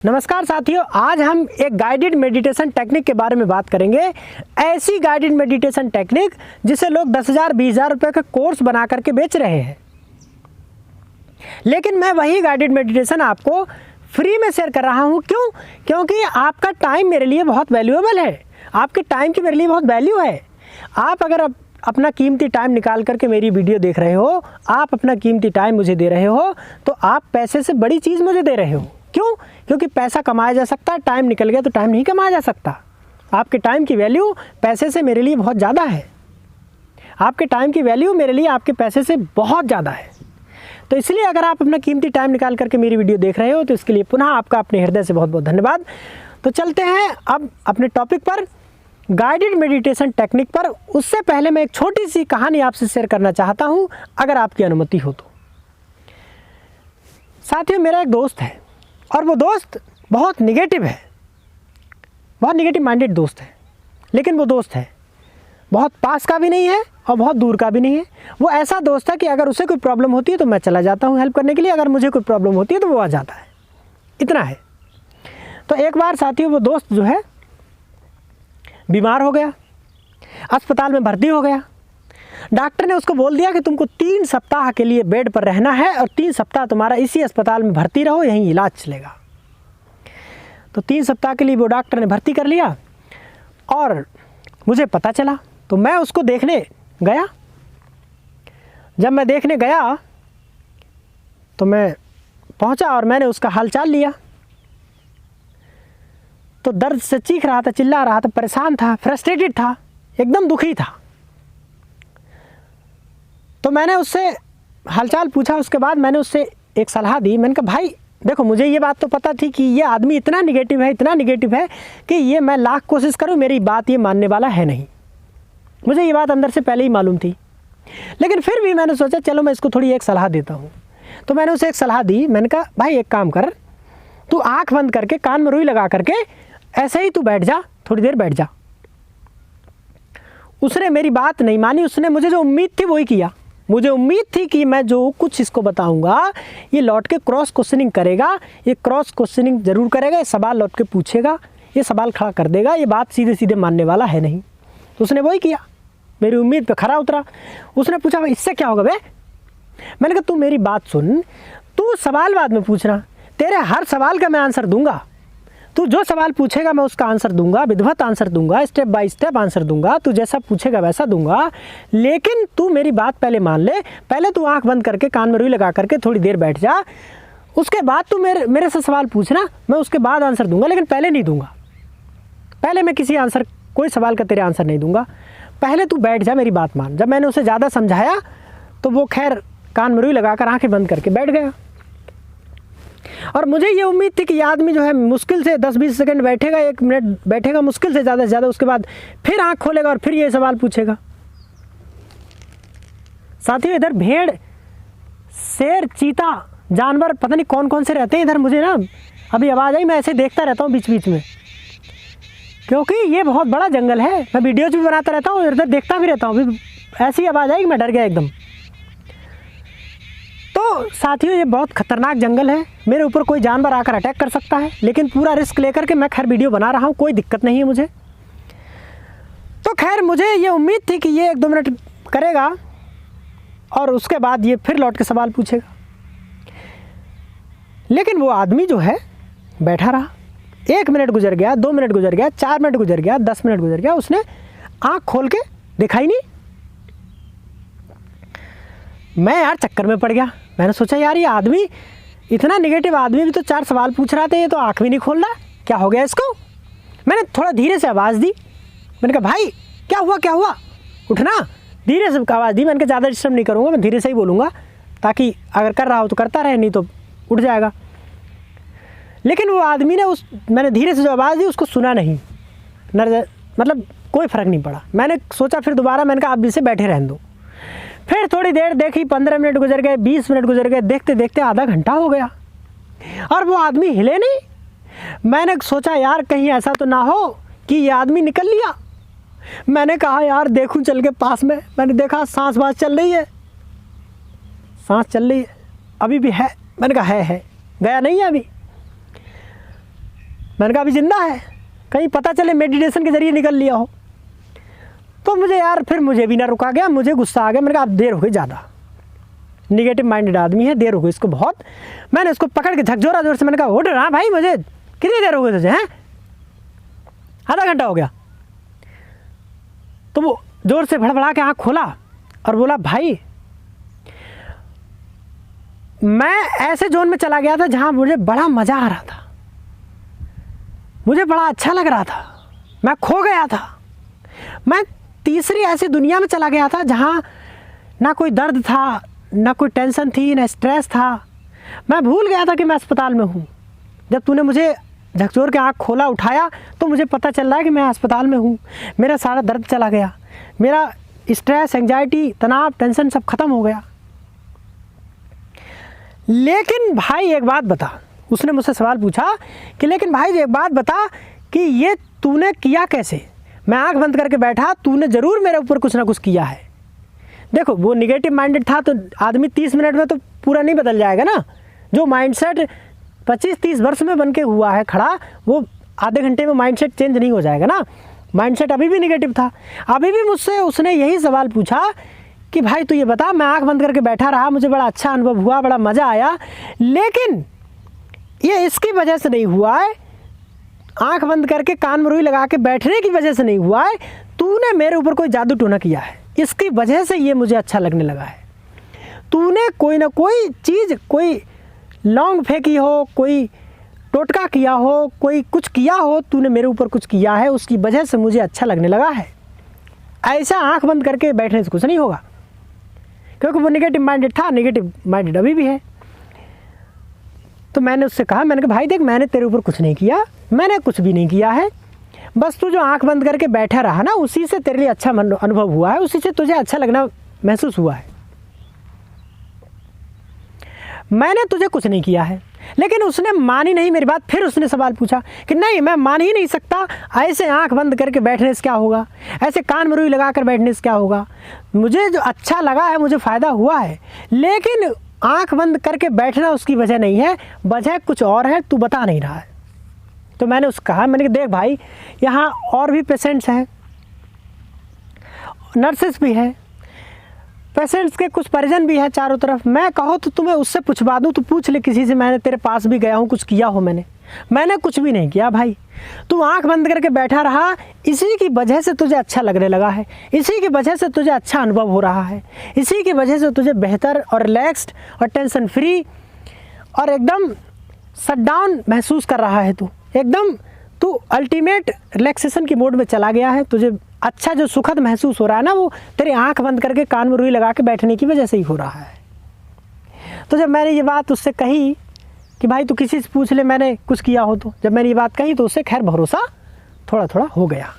नमस्कार साथियों, आज हम एक गाइडेड मेडिटेशन टेक्निक के बारे में बात करेंगे। ऐसी गाइडेड मेडिटेशन टेक्निक जिसे लोग 10,000 20,000 रुपये का कोर्स बना करके बेच रहे हैं, लेकिन मैं वही गाइडेड मेडिटेशन आपको फ्री में शेयर कर रहा हूँ। क्यों? क्योंकि आपका टाइम मेरे लिए बहुत वैल्यूएबल है। आपके टाइम की मेरे लिए बहुत वैल्यू है। आप अगर अपना कीमती टाइम निकाल करके मेरी वीडियो देख रहे हो, आप अपना कीमती टाइम मुझे दे रहे हो, तो आप पैसे से बड़ी चीज़ मुझे दे रहे हो। क्यों? क्योंकि पैसा कमाया जा सकता है, टाइम निकल गया तो टाइम नहीं कमाया जा सकता। आपके टाइम की वैल्यू पैसे से मेरे लिए बहुत ज़्यादा है। आपके टाइम की वैल्यू मेरे लिए आपके पैसे से बहुत ज़्यादा है। तो इसलिए अगर आप अपना कीमती टाइम निकाल करके मेरी वीडियो देख रहे हो तो इसके लिए पुनः आपका अपने हृदय से बहुत बहुत धन्यवाद। तो चलते हैं अब अपने टॉपिक पर, गाइडेड मेडिटेशन टेक्निक पर। उससे पहले मैं एक छोटी सी कहानी आपसे शेयर करना चाहता हूँ, अगर आपकी अनुमति हो तो। साथियों, मेरा एक दोस्त है और वो दोस्त बहुत निगेटिव है, बहुत निगेटिव माइंडेड दोस्त है। लेकिन वो दोस्त है, बहुत पास का भी नहीं है और बहुत दूर का भी नहीं है। वो ऐसा दोस्त है कि अगर उसे कोई प्रॉब्लम होती है तो मैं चला जाता हूँ हेल्प करने के लिए, अगर मुझे कोई प्रॉब्लम होती है तो वो आ जाता है। इतना है। तो एक बार साथियों, वो दोस्त जो है बीमार हो गया, अस्पताल में भर्ती हो गया। डॉक्टर ने उसको बोल दिया कि तुमको 3 सप्ताह के लिए बेड पर रहना है और 3 सप्ताह तुम्हारा इसी अस्पताल में भर्ती रहो, यहीं इलाज चलेगा। तो 3 सप्ताह के लिए वो डॉक्टर ने भर्ती कर लिया और मुझे पता चला तो मैं उसको देखने गया। जब मैं देखने गया तो मैं पहुंचा और मैंने उसका हालचाल लिया। तो दर्द से चीख रहा था, चिल्ला रहा था, परेशान था, फ्रस्ट्रेटेड था, एकदम दुखी था। तो मैंने उससे हालचाल पूछा। उसके बाद मैंने उससे एक सलाह दी। मैंने कहा, भाई देखो, मुझे ये बात तो पता थी कि ये आदमी इतना निगेटिव है, इतना निगेटिव है कि ये मैं लाख कोशिश करूं मेरी बात ये मानने वाला है नहीं। मुझे ये बात अंदर से पहले ही मालूम थी, लेकिन फिर भी मैंने सोचा चलो मैं इसको थोड़ी एक सलाह देता हूँ। तो मैंने उसे एक सलाह दी। मैंने कहा, भाई एक काम कर, तू आँख बंद करके कान में रुई लगा करके ऐसे ही तू बैठ जा, थोड़ी देर बैठ जा। उसने मेरी बात नहीं मानी। उसने मुझे जो उम्मीद थी वही किया। मुझे उम्मीद थी कि मैं जो कुछ इसको बताऊंगा ये लौट के क्रॉस क्वेश्चनिंग करेगा, ये क्रॉस क्वेश्चनिंग ज़रूर करेगा, ये सवाल लौट के पूछेगा, ये सवाल खड़ा कर देगा, ये बात सीधे सीधे मानने वाला है नहीं। तो उसने वही किया, मेरी उम्मीद पे खरा उतरा। उसने पूछा, इससे क्या होगा बे? मैंने कहा, तू मेरी बात सुन, तू सवाल बाद में पूछना, तेरे हर सवाल का मैं आंसर दूंगा। तू जो सवाल पूछेगा मैं उसका आंसर दूंगा, विधिवत आंसर दूंगा, स्टेप बाय स्टेप आंसर दूंगा। तू जैसा पूछेगा वैसा दूंगा, लेकिन तू मेरी बात पहले मान ले। पहले तू आंख बंद करके कान में रुई लगा करके थोड़ी देर बैठ जा, उसके बाद तू मेरे से सवाल पूछना, मैं उसके बाद आंसर दूंगा, लेकिन पहले नहीं दूंगा। पहले मैं कोई सवाल का तेरे आंसर नहीं दूंगा। पहले तू बैठ जा, मेरी बात मान। जब मैंने उसे ज़्यादा समझाया तो वो खैर कान में रुई लगाकर आँखें बंद करके बैठ गया। और मुझे ये उम्मीद थी कि ये आदमी जो है मुश्किल से 10-20 सेकंड बैठेगा, 1 मिनट बैठेगा मुश्किल से ज़्यादा से ज़्यादा, उसके बाद फिर आँख खोलेगा और फिर ये सवाल पूछेगा। साथियों, इधर भेड़, शेर, चीता, जानवर पता नहीं कौन कौन से रहते हैं इधर। मुझे ना अभी आवाज़ आई, मैं ऐसे देखता रहता हूँ बीच बीच में, क्योंकि ये बहुत बड़ा जंगल है। मैं वीडियोज भी बनाता रहता हूँ, इधर देखता भी रहता हूँ। अभी ऐसी आवाज़ आई कि मैं डर गया एकदम। तो साथियों, ये बहुत खतरनाक जंगल है। मेरे ऊपर कोई जानवर आकर अटैक कर सकता है, लेकिन पूरा रिस्क लेकर के मैं खैर वीडियो बना रहा हूँ, कोई दिक्कत नहीं है मुझे। तो खैर मुझे ये उम्मीद थी कि ये 1-2 मिनट करेगा और उसके बाद ये फिर लौट के सवाल पूछेगा। लेकिन वो आदमी जो है बैठा रहा। 1 मिनट गुजर गया, 2 मिनट गुजर गया, 4 मिनट गुजर गया, 10 मिनट गुजर गया, उसने आँख खोल के देखा ही नहीं। मैं यार चक्कर में पड़ गया। मैंने सोचा यार ये आदमी इतना निगेटिव आदमी भी तो 4 सवाल पूछ रहा था, ये तो आँख भी नहीं खोल रहा, क्या हो गया इसको? मैंने थोड़ा धीरे से आवाज़ दी। मैंने कहा, भाई क्या हुआ, क्या हुआ, उठना। धीरे से आवाज़ दी। मैंने कहा ज़्यादा डिस्टर्ब नहीं करूँगा, मैं धीरे से ही बोलूँगा, ताकि अगर कर रहा हो तो करता रहे, नहीं तो उठ जाएगा। लेकिन वो आदमी ने मैंने धीरे से जो आवाज़ दी उसको सुना नहीं, मतलब कोई फ़र्क नहीं पड़ा। मैंने सोचा फिर दोबारा, मैंने कहा अब इसे बैठे रहने दो। फिर थोड़ी देर देखी, 15 मिनट गुजर गए, 20 मिनट गुजर गए, देखते देखते आधा घंटा हो गया और वो आदमी हिले नहीं। मैंने सोचा यार कहीं ऐसा तो ना हो कि ये आदमी निकल लिया। मैंने कहा यार देखूं चल के पास में। मैंने देखा सांस वास चल रही है, सांस चल रही है, अभी भी है। मैंने कहा है, गया नहीं है अभी। मैंने कहा अभी जिंदा है, कहीं पता चले मेडिटेशन के ज़रिए निकल लिया हो। तो मुझे यार फिर मुझे भी ना रुका गया, मुझे गुस्सा आ गया। मैंने कहा अब देर हो गई ज़्यादा, निगेटिव माइंडेड आदमी है, देर हो गई इसको बहुत। मैंने उसको पकड़ के झकझोरा जोर से मैंने कहा उठ रहा भाई, मुझे कितनी देर हो गई तुझे, हैं आधा घंटा हो गया। तो वो जोर से भड़बड़ा के आँख खोला और बोला भाई मैं ऐसे जोन में चला गया था जहाँ मुझे बड़ा मज़ा आ रहा था, मुझे बड़ा अच्छा लग रहा था, मैं खो गया था। मैं तीसरी ऐसी दुनिया में चला गया था जहाँ ना कोई दर्द था, ना कोई टेंशन थी, ना स्ट्रेस था। मैं भूल गया था कि मैं अस्पताल में हूँ। जब तूने मुझे झकझोर के आँख खोला, उठाया, तो मुझे पता चल रहा है कि मैं अस्पताल में हूँ। मेरा सारा दर्द चला गया, मेरा स्ट्रेस, एंजाइटी, तनाव, टेंशन सब खत्म हो गया। लेकिन भाई एक बात बता, उसने मुझसे सवाल पूछा कि लेकिन भाई एक बात बता कि ये तूने किया कैसे? मैं आंख बंद करके बैठा, तूने ज़रूर मेरे ऊपर कुछ ना कुछ किया है। देखो वो निगेटिव माइंडेड था तो आदमी 30 मिनट में तो पूरा नहीं बदल जाएगा ना। जो माइंडसेट 25-30 वर्ष में बन के हुआ है खड़ा, वो आधे घंटे में माइंडसेट चेंज नहीं हो जाएगा ना। माइंडसेट अभी भी निगेटिव था। अभी भी मुझसे उसने यही सवाल पूछा कि भाई तू ये बता, मैं आंख बंद करके बैठा रहा, मुझे बड़ा अच्छा अनुभव हुआ, बड़ा मज़ा आया, लेकिन ये इसकी वजह से नहीं हुआ है, आंख बंद करके कान में रुई लगा के बैठने की वजह से नहीं हुआ है, तूने मेरे ऊपर कोई जादू टोना किया है, इसकी वजह से ये मुझे अच्छा लगने लगा है। तूने कोई ना कोई चीज़, कोई लौंग फेंकी हो, कोई टोटका किया हो, कोई कुछ किया हो, तूने मेरे ऊपर कुछ किया है, उसकी वजह से मुझे अच्छा लगने लगा है। ऐसा आंख बंद करके बैठने से कुछ नहीं होगा, क्योंकि वो निगेटिव माइंडेड था, निगेटिव माइंडेड अभी भी है। तो मैंने उससे कहा, मैंने कहा भाई देख, मैंने तेरे ऊपर कुछ नहीं किया, मैंने कुछ भी नहीं किया है, बस तू जो आंख बंद करके बैठा रहा ना, उसी से तेरे लिए अच्छा अनुभव हुआ है, उसी से तुझे अच्छा लगना महसूस हुआ है, मैंने तुझे कुछ नहीं किया है। लेकिन उसने मानी नहीं मेरी बात। फिर उसने सवाल पूछा कि नहीं, मैं मान ही नहीं सकता, ऐसे आंख बंद करके बैठने से क्या होगा, ऐसे कान में रुई लगा कर बैठने से क्या होगा, मुझे जो अच्छा लगा है, मुझे फ़ायदा हुआ है, लेकिन आंख बंद करके बैठना उसकी वजह नहीं है, वजह कुछ और है, तू बता नहीं रहा है। तो मैंने उसको कहा, मैंने कहा देख भाई, यहाँ और भी पेशेंट्स हैं, नर्सेस भी हैं, पेशेंट्स के कुछ परिजन भी हैं चारों तरफ। मैं कहो तो तुम्हें उससे पूछवा दूँ, तो पूछ ले किसी से, मैंने तेरे पास भी गया हूँ, कुछ किया हो मैंने कुछ भी नहीं किया भाई। तू आंख बंद करके बैठा रहा, इसी की वजह से तुझे अच्छा लगने लगा है, इसी की वजह से तुझे अच्छा अनुभव हो रहा है, इसी की वजह से तुझे बेहतर और रिलैक्स्ड और टेंशन फ्री और एकदम शट डाउन महसूस कर रहा है। तू अल्टीमेट रिलैक्सेशन की मोड में चला गया है। तुझे अच्छा जो सुखद महसूस हो रहा है ना, वो तेरी आंख बंद करके कान में रुई लगा के बैठने की वजह से ही हो रहा है। तो जब मैंने ये बात उससे कही कि भाई तू किसी से पूछ ले मैंने कुछ किया हो, तो जब मैंने ये बात कही तो उससे खैर भरोसा थोड़ा थोड़ा हो गया।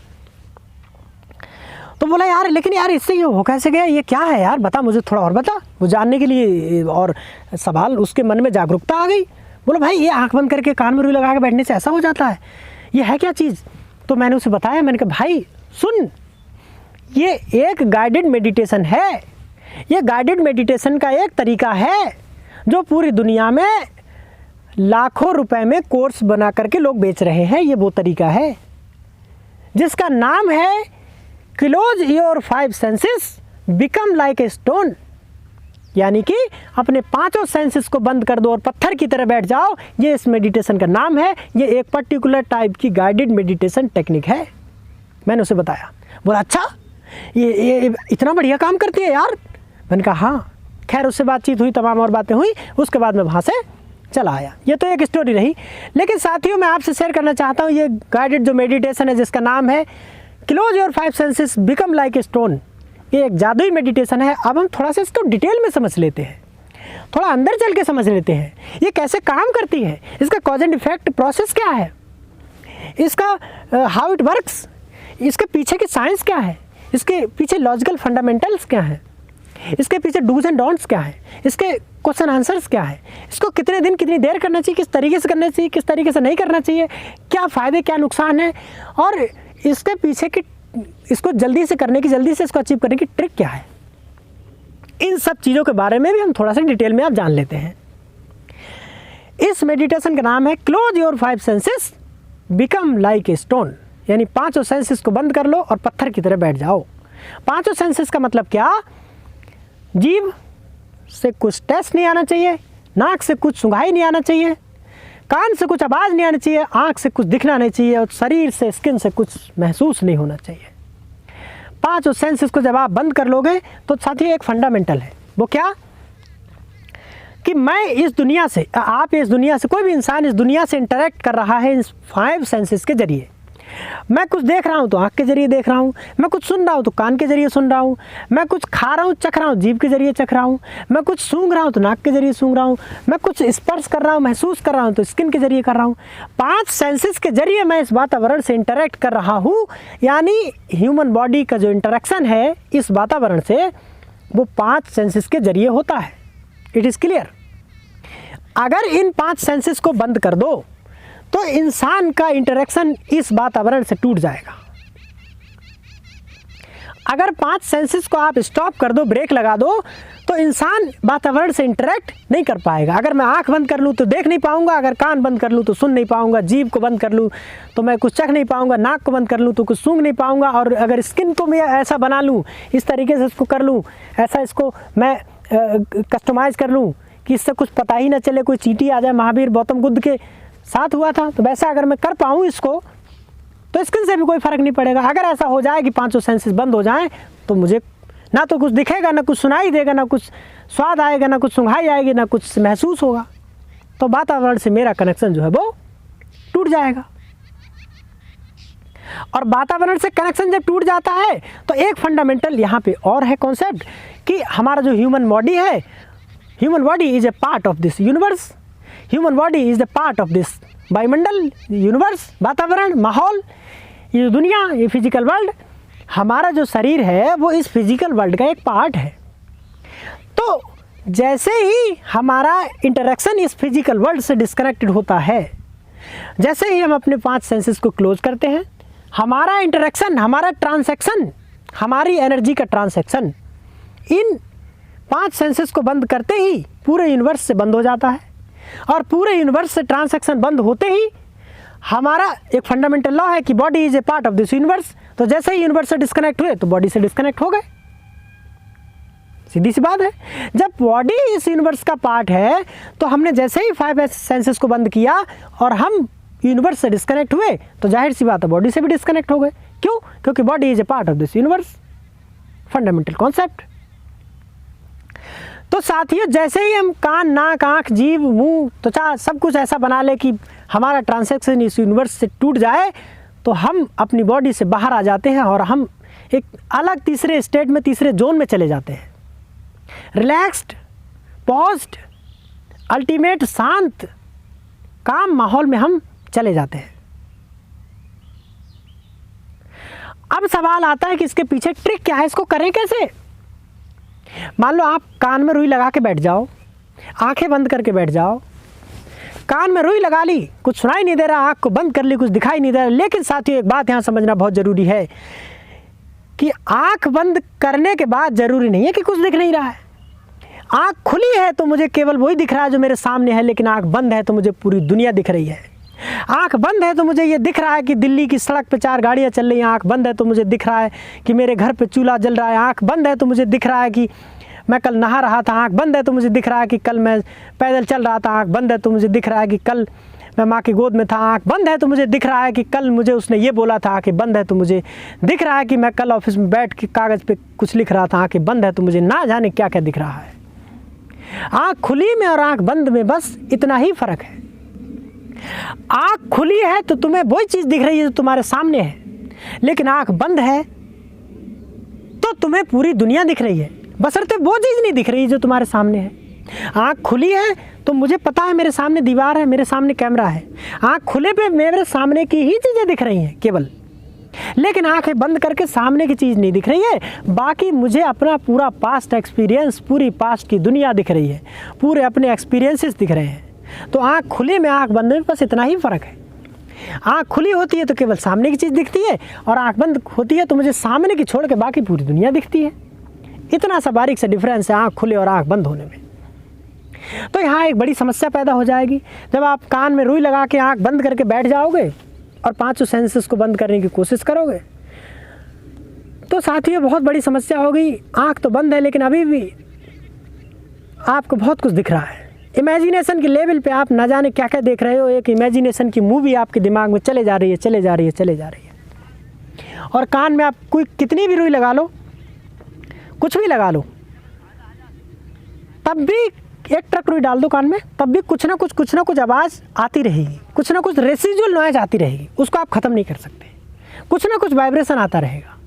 तो बोला यार, लेकिन यार इससे ये हो कैसे गया, ये क्या है यार, बता मुझे थोड़ा और बता। वो जानने के लिए और सवाल, उसके मन में जागरूकता आ गई। बोलो भाई, ये आंख बंद करके कान में रुई लगा के बैठने से ऐसा हो जाता है, ये है क्या चीज़? तो मैंने उसे बताया, मैंने कहा भाई सुन, ये एक गाइडेड मेडिटेशन है, ये गाइडेड मेडिटेशन का एक तरीका है जो पूरी दुनिया में लाखों रुपए में कोर्स बना करके लोग बेच रहे हैं। ये वो तरीका है जिसका नाम है close your 5 senses become like a stone, यानी कि अपने 5 सेंसेस को बंद कर दो और पत्थर की तरह बैठ जाओ। ये इस मेडिटेशन का नाम है। ये एक पर्टिकुलर टाइप की गाइडेड मेडिटेशन टेक्निक है। मैंने उसे बताया। बोला अच्छा, ये इतना बढ़िया काम करती है यार। मैंने कहा हाँ। खैर उससे बातचीत हुई, तमाम और बातें हुई, उसके बाद मैं वहाँ से चला आया। ये तो एक स्टोरी रही, लेकिन साथियों मैं आपसे शेयर करना चाहता हूँ ये गाइडेड जो मेडिटेशन है जिसका नाम है close your 5 senses become like a stone, ये एक जादुई मेडिटेशन है। अब हम थोड़ा सा इसको डिटेल में समझ लेते हैं, थोड़ा अंदर चल के समझ लेते हैं ये कैसे काम करती है, इसका कॉज एंड इफेक्ट प्रोसेस क्या है, इसका हाउ इट वर्क्स, इसके पीछे की साइंस क्या है, इसके पीछे लॉजिकल फंडामेंटल्स क्या हैं, इसके पीछे डूज एंड डोंट्स क्या है, इसके क्वेश्चन आंसर्स क्या है, इसको कितने दिन कितनी देर करना चाहिए, किस तरीके से करना चाहिए, किस तरीके से नहीं करना चाहिए, क्या फ़ायदे क्या नुकसान है, और इसके पीछे की इसको जल्दी से करने की, जल्दी से इसको अचीव करने की ट्रिक क्या है। इन सब चीज़ों के बारे में भी हम थोड़ा सा डिटेल में आप जान लेते हैं। इस मेडिटेशन का नाम है close your 5 senses become like a stone, यानी पांचों सेंसेस को बंद कर लो और पत्थर की तरह बैठ जाओ। पांचों सेंसेस का मतलब क्या? जीभ से कुछ टेस्ट नहीं आना चाहिए, नाक से कुछ सूंघाई नहीं आना चाहिए, कान से कुछ आवाज़ नहीं आनी चाहिए, आँख से कुछ दिखना नहीं चाहिए और शरीर से, स्किन से कुछ महसूस नहीं होना चाहिए। पांचों सेंसेस को जब आप बंद कर लोगे तो साथियों एक फंडामेंटल है, वो क्या कि मैं इस दुनिया से, आप इस दुनिया से, कोई भी इंसान इस दुनिया से इंटरेक्ट कर रहा है इन 5 सेंसेस के जरिए। मैं कुछ देख रहा हूँ तो आँख के जरिए देख रहा हूँ, मैं कुछ सुन रहा हूँ तो कान के जरिए सुन रहा हूँ, मैं कुछ खा रहा हूँ, चख रहा हूँ, जीभ के जरिए चख रहा हूँ, मैं कुछ सूंघ रहा हूँ तो नाक के जरिए सूंघ रहा हूँ, मैं कुछ स्पर्श कर रहा हूँ, महसूस कर रहा हूँ तो स्किन के जरिए कर रहा हूँ। 5 सेंसेस के जरिए मैं इस वातावरण से इंटरेक्ट कर रहा हूँ, यानी ह्यूमन बॉडी का जो इंटरेक्शन है इस वातावरण से वो 5 सेंसेस के जरिए होता है। It is clear. अगर इन 5 सेंसेस को बंद कर दो तो इंसान का इंटरेक्शन इस वातावरण से टूट जाएगा। अगर 5 सेंसेस को आप स्टॉप कर दो, ब्रेक लगा दो, तो इंसान वातावरण से इंटरेक्ट नहीं कर पाएगा। अगर मैं आंख बंद कर लूँ तो देख नहीं पाऊंगा, अगर कान बंद कर लूँ तो सुन नहीं पाऊंगा, जीभ को बंद कर लूँ तो मैं कुछ चख नहीं पाऊंगा, नाक को बंद कर लूँ तो कुछ सूंघ नहीं पाऊंगा, और अगर स्किन को मैं ऐसा बना लूँ, इस तरीके से इसको कर लूँ, ऐसा इसको मैं कस्टमाइज़ कर लूँ कि इससे कुछ पता ही ना चले, कोई चींटी आ जाए, महावीर गौतम बुद्ध के साथ हुआ था, तो वैसा अगर मैं कर पाऊँ इसको तो स्किन से भी कोई फ़र्क नहीं पड़ेगा। अगर ऐसा हो जाए कि 5 सेंसेस बंद हो जाएं तो मुझे ना तो कुछ दिखेगा, ना कुछ सुनाई देगा, ना कुछ स्वाद आएगा, ना कुछ सूंघाई आएगी, ना कुछ महसूस होगा, तो वातावरण से मेरा कनेक्शन जो है वो टूट जाएगा। और वातावरण से कनेक्शन जब टूट जाता है तो एक फंडामेंटल यहाँ पे और है कॉन्सेप्ट कि हमारा जो ह्यूमन बॉडी है, human body is a part of this universe, human body is a part of this वायुमंडल, यूनिवर्स, वातावरण, माहौल, ये दुनिया, ये फिजिकल वर्ल्ड। हमारा जो शरीर है वो इस फिजिकल वर्ल्ड का एक पार्ट है। तो जैसे ही हमारा इंटरेक्शन इस फिजिकल वर्ल्ड से डिस्कनेक्टेड होता है, जैसे ही हम अपने 5 सेंसेस को क्लोज करते हैं, हमारा इंटरेक्शन, हमारा ट्रांसैक्शन, हमारी एनर्जी का ट्रांसैक्शन इन 5 सेंसेस को बंद करते ही पूरे यूनिवर्स से बंद हो जाता है। और पूरे यूनिवर्स से ट्रांसैक्शन बंद होते ही हमारा एक फंडामेंटल लॉ है कि body is a part of this universe. तो जैसे ही यूनिवर्स से डिस्कनेक्ट हुए तो बॉडी से डिस्कनेक्ट हो गए। सीधी सी बात है। जब बॉडी इस यूनिवर्स का पार्ट है तो हमने जैसे ही 5 सेंसेस को बंद किया और हम यूनिवर्स से डिस्कनेक्ट हुए तो जाहिर सी बात है बॉडी से भी डिस्कनेक्ट हो गए। क्यों? क्योंकि body is a part of this universe. Fundamental concept. तो साथियों, जैसे ही हम कान, नाक, आँख, जीभ, मुंह, त्वचा सब कुछ ऐसा बना ले कि हमारा ट्रांसैक्शन इस यूनिवर्स से टूट जाए तो हम अपनी बॉडी से बाहर आ जाते हैं और हम एक अलग तीसरे स्टेट में, तीसरे जोन में चले जाते हैं। रिलैक्स्ड, पॉज्ड, अल्टीमेट शांत, काम माहौल में हम चले जाते हैं। अब सवाल आता है कि इसके पीछे ट्रिक क्या है, इसको करें कैसे? मान लो आप कान में रुई लगा के बैठ जाओ, आंखें बंद करके बैठ जाओ, कान में रुई लगा ली, कुछ सुनाई नहीं दे रहा, आंख को बंद कर ली, कुछ दिखाई नहीं दे रहा। लेकिन साथियों एक बात यहाँ समझना बहुत ज़रूरी है कि आंख बंद करने के बाद ज़रूरी नहीं है कि कुछ दिख नहीं रहा है। आंख खुली है तो मुझे केवल वही दिख रहा है जो मेरे सामने है, लेकिन आंख बंद है तो मुझे पूरी दुनिया दिख रही है। आंख बंद है तो मुझे ये दिख रहा है कि दिल्ली की सड़क पे 4 गाड़ियाँ चल रही हैं। आंख बंद है तो मुझे दिख रहा है कि मेरे घर पे चूल्हा जल रहा है। आंख बंद है तो मुझे दिख रहा है कि मैं कल नहा रहा था। आंख बंद है तो मुझे दिख रहा है कि कल मैं पैदल चल रहा था। आंख बंद है तो मुझे दिख रहा है कि कल मैं माँ की गोद में था। आंख बंद है तो मुझे दिख रहा है कि कल मुझे उसने ये बोला था। आंखें बंद है तो मुझे दिख रहा है कि मैं कल ऑफिस में बैठ के कागज़ पे कुछ लिख रहा था। आंखें बंद है तो मुझे ना जाने क्या क्या दिख रहा है। आंख खुली में और आंख बंद में बस इतना ही फ़र्क है। आंख खुली है तो तुम्हें वही चीज़ दिख रही है जो तुम्हारे सामने है, लेकिन आंख बंद है तो तुम्हें पूरी दुनिया दिख रही है, बशर्ते वो चीज़ नहीं दिख रही जो तुम्हारे सामने है। आंख खुली है तो मुझे पता है मेरे सामने दीवार है, मेरे सामने कैमरा है। आंख खुले पे मेरे सामने की ही चीज़ें दिख रही हैं केवल, लेकिन आंखें बंद करके सामने की चीज़ नहीं दिख रही है। बाकी मुझे अपना पूरा पास्ट एक्सपीरियंस, पूरी पास्ट की दुनिया दिख रही है, पूरे अपने एक्सपीरियंसेस दिख रहे हैं। तो आंख खुले में आंख बंद में बस इतना ही फ़र्क है। आंख खुली होती है तो केवल सामने की चीज़ दिखती है, और आंख बंद होती है तो मुझे सामने की छोड़ के बाकी पूरी दुनिया दिखती है। इतना सा बारीक सा डिफरेंस है आंख खुले और आंख बंद होने में। तो यहाँ एक बड़ी समस्या पैदा हो जाएगी। जब आप कान में रुई लगा के आंख बंद करके बैठ जाओगे और पांचों सेंसेस को बंद करने की कोशिश करोगे तो साथियों बहुत बड़ी समस्या होगी। आँख तो बंद है लेकिन अभी भी आपको बहुत कुछ दिख रहा है। इमेजिनेशन के लेवल पे आप ना जाने क्या क्या देख रहे हो। एक इमेजिनेशन की मूवी आपके दिमाग में चले जा रही है। और कान में आप कोई कितनी भी रुई लगा लो, कुछ भी लगा लो, तब भी एक ट्रक रुई डाल दो कान में, तब भी कुछ ना कुछ आवाज़ आती रहेगी, कुछ ना कुछ रेसिजुअल नॉइज आती रहेगी। उसको आप ख़त्म नहीं कर सकते, कुछ ना कुछ वाइब्रेशन आता रहेगा।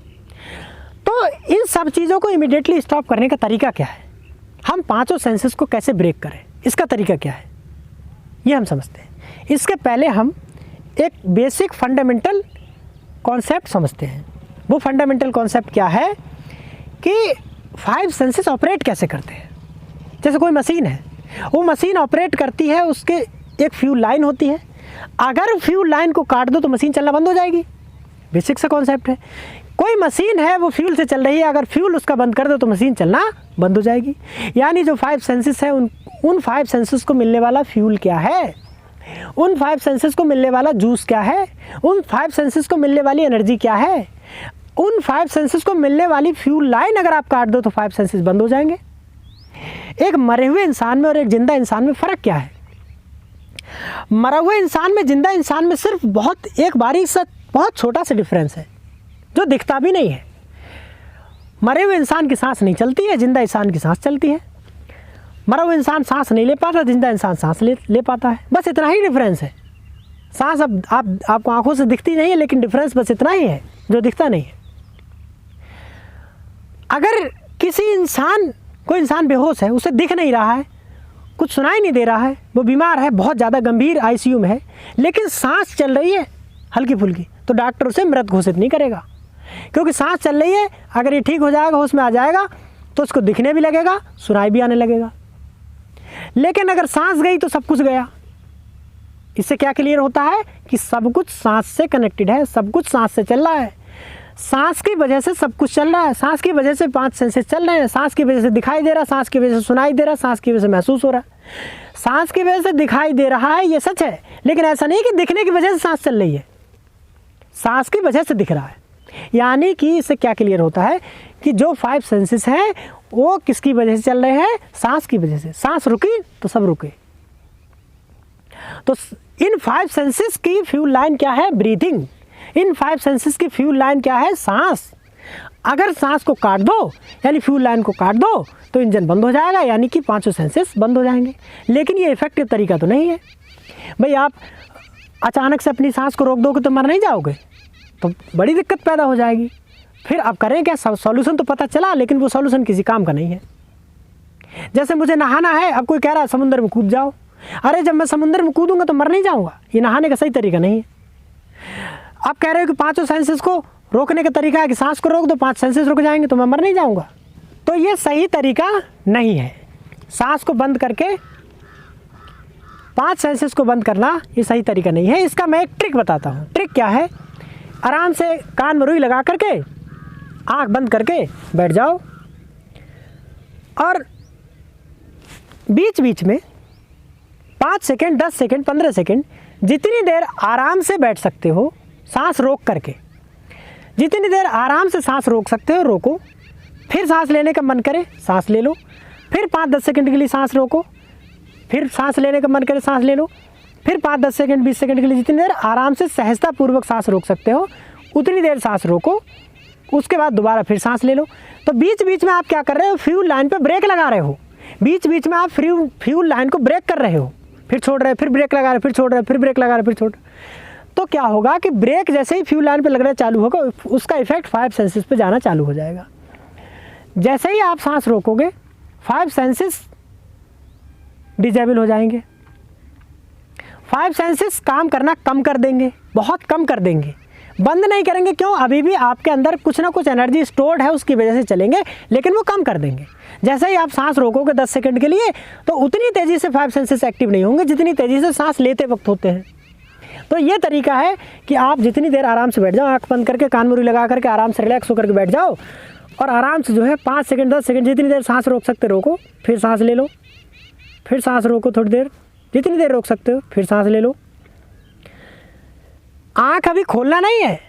तो इन सब चीज़ों को इमीडिएटली स्टॉप करने का तरीका क्या है, हम पांचों सेंसेस को कैसे ब्रेक करें, इसका तरीका क्या है, ये हम समझते हैं। इसके पहले हम एक बेसिक फंडामेंटल कॉन्सेप्ट समझते हैं। वो फंडामेंटल कॉन्सेप्ट क्या है कि 5 सेंसेस ऑपरेट कैसे करते हैं। जैसे कोई मशीन है, वो मशीन ऑपरेट करती है, उसके एक फ्यूल लाइन होती है। अगर फ्यूल लाइन को काट दो तो मशीन चलना बंद हो जाएगी। बेसिक सा कॉन्सेप्ट है। कोई मशीन है वो फ्यूल से चल रही है, अगर फ्यूल उसका बंद कर दो तो मशीन चलना बंद हो जाएगी। यानी जो 5 सेंसेस है उन 5 सेंसेस को मिलने वाला फ्यूल क्या है, उन 5 सेंसेस को मिलने वाला जूस क्या है, उन 5 सेंसेस को मिलने वाली एनर्जी क्या है, उन 5 सेंसेस को मिलने वाली फ्यूल लाइन अगर आप काट दो तो 5 सेंसेस बंद हो जाएंगे। एक मरे हुए इंसान में और एक जिंदा इंसान में फ़र्क क्या है। मरा हुए इंसान में जिंदा इंसान में सिर्फ बहुत एक बारीक सा बहुत छोटा सा डिफरेंस है जो दिखता भी नहीं है। मरे हुए इंसान की सांस नहीं चलती है, जिंदा इंसान की सांस चलती है। मरा हुआ इंसान सांस नहीं ले पाता, जिंदा इंसान सांस ले पाता है। बस इतना ही डिफरेंस है। सांस अब आपको आंखों से दिखती नहीं है, लेकिन डिफरेंस बस इतना ही है जो दिखता नहीं है। अगर कोई इंसान बेहोश है, उसे दिख नहीं रहा है, कुछ सुनाई नहीं दे रहा है, वो बीमार है, बहुत ज़्यादा गंभीर आईसीयू में है, लेकिन सांस चल रही है हल्की फुल्की, तो डॉक्टर उसे मृत घोषित नहीं करेगा, क्योंकि सांस चल रही है। अगर ये ठीक हो जाएगा, होश में आ जाएगा, तो उसको दिखने भी लगेगा, सुनाई भी आने लगेगा। लेकिन अगर सांस गई तो सब कुछ गया। इससे क्या क्लियर होता है कि सब कुछ सांस से कनेक्टेड है, सब कुछ सांस से चल रहा है। सांस की वजह से सब कुछ चल रहा है। सांस की वजह से 5 सेंसेस चल रहे हैं। सांस की वजह से दिखाई दे रहा, सांस की वजह से सुनाई दे रहा, सांस की वजह से महसूस हो रहा है। सांस की वजह से दिखाई दे रहा है, ये सच है, लेकिन ऐसा नहीं कि दिखने की वजह से सांस चल रही है। सांस की वजह से दिख रहा है। यानी कि इससे क्या क्लियर होता है कि जो 5 सेंसेस हैं वो किसकी वजह से चल रहे हैं, सांस की वजह से। सांस रुकी तो सब रुके। तो इन 5 सेंसेस की फ्यूल लाइन क्या है, ब्रीथिंग। इन 5 सेंसेस की फ्यूल लाइन क्या है, सांस। अगर सांस को काट दो, यानी फ्यूल लाइन को काट दो, तो इंजन बंद हो जाएगा, यानी कि 5 सेंसेस बंद हो जाएंगे। लेकिन ये इफेक्टिव तरीका तो नहीं है। भाई आप अचानक से अपनी सांस को रोक दोगे तो मर नहीं जाओगे, तो बड़ी दिक्कत पैदा हो जाएगी। फिर आप करें क्या, सॉल्यूशन तो पता चला, लेकिन वो सॉल्यूशन किसी काम का नहीं है। जैसे मुझे नहाना है, अब कोई कह रहा है समुद्र में कूद जाओ। अरे जब मैं समुद्र में कूदूंगा तो मर नहीं जाऊंगा, ये नहाने का सही तरीका नहीं है। आप कह रहे हो कि 5 सेंसेस को रोकने का तरीका है कि सांस को रोक दो, 5 सेंसेस रुक जाएंगे तो मैं मर नहीं जाऊंगा, तो ये सही तरीका नहीं है। सांस को बंद करके 5 सेंसेस को बंद करना ये सही तरीका नहीं है। इसका मैं एक ट्रिक बताता हूँ। ट्रिक क्या है, आराम से कान में रुई लगा करके आँख बंद करके बैठ जाओ और बीच बीच में 5 सेकेंड, 10 सेकेंड, 15 सेकेंड जितनी देर आराम से बैठ सकते हो सांस रोक करके, जितनी देर आराम से सांस रोक सकते हो रोको। फिर सांस लेने का मन करे सांस ले लो, फिर 5-10 सेकेंड के लिए सांस रोको, फिर सांस लेने का मन करे सांस ले लो, फिर 5-10 सेकेंड, 20 सेकेंड के लिए जितनी देर आराम से सहजतापूर्वक सांस रोक सकते हो उतनी देर सांस रोको। उसके बाद दोबारा फिर सांस ले लो। तो बीच बीच में आप क्या कर रहे हो, फ्यूल लाइन पे ब्रेक लगा रहे हो। बीच बीच में आप फ्यूल लाइन को ब्रेक कर रहे हो, फिर छोड़ रहे हो, फिर ब्रेक लगा रहे हो, फिर छोड़ रहे हो, फिर ब्रेक लगा रहे हो, फिर छोड़। तो क्या होगा कि ब्रेक जैसे ही फ्यूल लाइन पे लगना चालू होगा, उसका इफेक्ट 5 सेंसेस पे जाना चालू हो जाएगा। जैसे ही आप सांस रोकोगे 5 सेंसेस डिजेबल हो जाएंगे। 5 सेंसेस काम करना कम कर देंगे, बहुत कम कर देंगे, बंद नहीं करेंगे। क्यों, अभी भी आपके अंदर कुछ ना कुछ एनर्जी स्टोर्ड है, उसकी वजह से चलेंगे, लेकिन वो कम कर देंगे। जैसे ही आप सांस रोकोगे 10 सेकंड के लिए, तो उतनी तेज़ी से 5 सेंसेस एक्टिव नहीं होंगे जितनी तेज़ी से सांस लेते वक्त होते हैं। तो ये तरीका है कि आप जितनी देर आराम से बैठ जाओ, आँख बंद करके कान में रुई लगा करके आराम से रिलैक्स होकर के बैठ जाओ और आराम से जो है 5 सेकंड, 10 सेकंड जितनी देर सांस रोक सकते रोको, फिर सांस ले लो, फिर सांस रोको थोड़ी देर, जितनी देर रोक सकते हो, फिर सांस ले लो, आँख अभी खोलना नहीं है,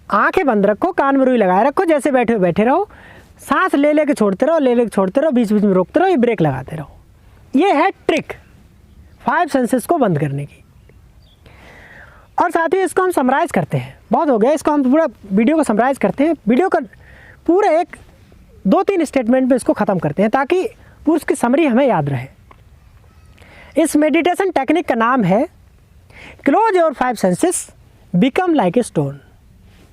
आंखें बंद रखो, कान में रुई लगाए रखो, जैसे बैठे हो बैठे रहो, सांस ले लेके छोड़ते रहो, ले लेके छोड़ते रहो, बीच बीच में रोकते रहो, ये ब्रेक लगाते रहो। ये है ट्रिक 5 सेंसेस को बंद करने की। और साथ ही इसको हम समराइज़ करते हैं, बहुत हो गया, इसको हम पूरा वीडियो को समराइज़ करते हैं, वीडियो का पूरा एक 2-3 स्टेटमेंट में इसको ख़त्म करते हैं ताकि पूरी उसकी समरी हमें याद रहे। इस मेडिटेशन टेक्निक का नाम है close your 5 senses become like a stone,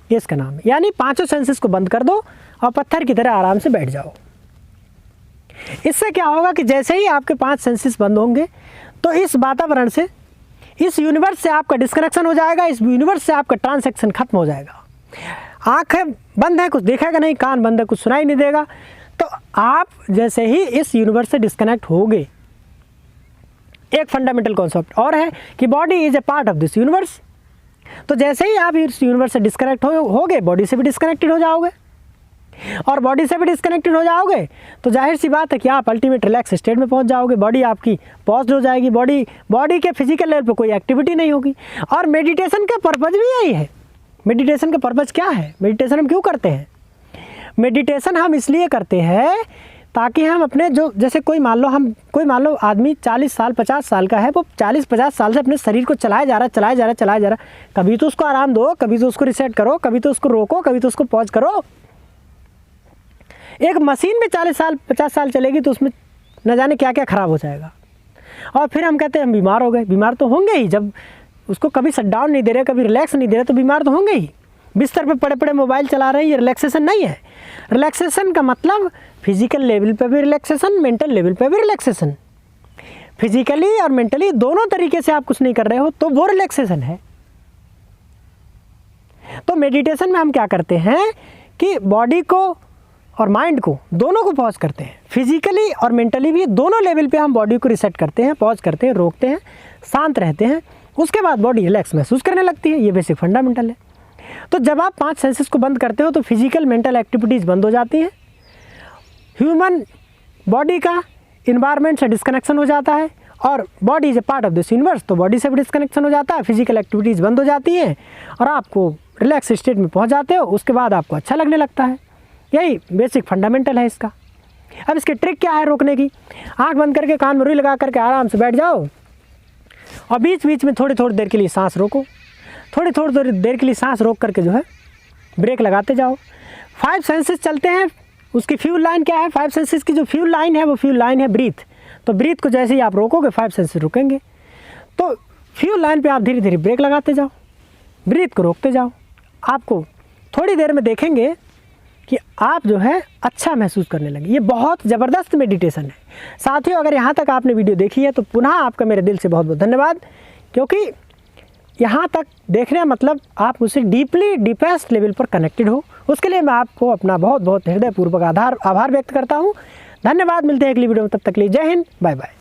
ये इसका नाम है। यानी 5 सेंसेस को बंद कर दो और पत्थर की तरह आराम से बैठ जाओ। इससे क्या होगा कि जैसे ही आपके 5 सेंसेस बंद होंगे तो इस वातावरण से, इस यूनिवर्स से आपका डिस्कनेक्शन हो जाएगा, इस यूनिवर्स से आपका ट्रांसैक्शन खत्म हो जाएगा। आंखें बंद है, कुछ देखेगा नहीं, कान बंद है, कुछ सुनाई नहीं देगा, तो आप जैसे ही इस यूनिवर्स से डिस्कनेक्ट होगे, एक फंडामेंटल कॉन्सेप्ट और है कि body is a part of this universe. तो जैसे ही आप इस यूनिवर्स से डिस्कनेक्ट होगे, बॉडी से भी डिस्कनेक्टेड हो जाओगे, और बॉडी से भी डिस्कनेक्टेड हो जाओगे तो जाहिर सी बात है कि आप अल्टीमेट रिलैक्स स्टेट में पहुंच जाओगे। बॉडी आपकी पॉज्ड हो जाएगी, बॉडी के फिजिकल लेवल पर कोई एक्टिविटी नहीं होगी। और मेडिटेशन का पर्पज़ भी यही है। मेडिटेशन का पर्पज़ क्या है? मेडिटेशन हम क्यों करते हैं? मेडिटेशन हम इसलिए करते हैं ताकि हम अपने जो, जैसे कोई मान लो आदमी 40 साल 50 साल का है, वो 40-50 साल से अपने शरीर को चलाया जा रहा। कभी तो उसको आराम दो, कभी तो उसको रिसेट करो, कभी तो उसको रोको, कभी तो उसको पॉज करो। एक मशीन में 40 साल 50 साल चलेगी तो उसमें न जाने क्या क्या ख़राब हो जाएगा। और फिर हम कहते हैं हम बीमार हो गए। बीमार तो होंगे ही, जब उसको कभी शट डाउन नहीं दे रहे, कभी रिलैक्स नहीं दे रहे, तो बीमार तो होंगे ही। बिस्तर पे पड़े पड़े मोबाइल चला रहे हैं, ये रिलैक्सेशन नहीं है। रिलैक्सेशन का मतलब फिजिकल लेवल पे भी रिलैक्सेशन, मेंटल लेवल पे भी रिलैक्सेशन। फिजिकली और मेंटली दोनों तरीके से आप कुछ नहीं कर रहे हो तो वो रिलैक्सेशन है। तो मेडिटेशन में हम क्या करते हैं कि बॉडी को और माइंड को दोनों को पॉज करते हैं, फिजिकली और मेंटली भी दोनों लेवल पे हम बॉडी को रिसेट करते हैं, पॉज करते हैं, रोकते हैं, शांत रहते हैं। उसके बाद बॉडी रिलैक्स महसूस करने लगती है। ये बेसिक फंडामेंटल है। तो जब आप 5 सेंसेस को बंद करते हो तो फिजिकल मेंटल एक्टिविटीज़ बंद हो जाती हैं, ह्यूमन बॉडी का इन्वायरमेंट से डिस्कनेक्शन हो जाता है, और body is a part of this universe, तो बॉडी से भी डिस्कनेक्शन हो जाता है, फिजिकल एक्टिविटीज़ बंद हो जाती हैं और आपको रिलैक्स स्टेट में पहुंच जाते हो। उसके बाद आपको अच्छा लगने लगता है। यही बेसिक फंडामेंटल है इसका। अब इसकी ट्रिक क्या है रोकने की? आंख बंद करके कान में रुई लगा करके आराम से बैठ जाओ और बीच बीच में थोड़ी थोड़ी देर के लिए सांस रोको। थोड़ी देर के लिए सांस रोक करके जो है ब्रेक लगाते जाओ। 5 सेंसेस चलते हैं, उसकी फ्यूल लाइन क्या है? 5 सेंसेस की जो फ्यूल लाइन है वो फ्यूल लाइन है ब्रीथ। तो ब्रीथ को जैसे ही आप रोकोगे 5 सेंसेस रुकेंगे। तो फ्यूल लाइन पे आप धीरे धीरे ब्रेक लगाते जाओ, ब्रीथ को रोकते जाओ। आपको थोड़ी देर में देखेंगे कि आप जो है अच्छा महसूस करने लगे। ये बहुत ज़बरदस्त मेडिटेशन है। साथियों, अगर यहाँ तक आपने वीडियो देखी है तो पुनः आपका मेरे दिल से बहुत बहुत धन्यवाद, क्योंकि यहाँ तक देखने का मतलब आप मुझसे डीपेस्ट लेवल पर कनेक्टेड हो। उसके लिए मैं आपको अपना बहुत बहुत हृदयपूर्वक आभार व्यक्त करता हूँ। धन्यवाद। मिलते हैं अगली वीडियो में, तब तक के लिए जय हिंद, बाय बाय।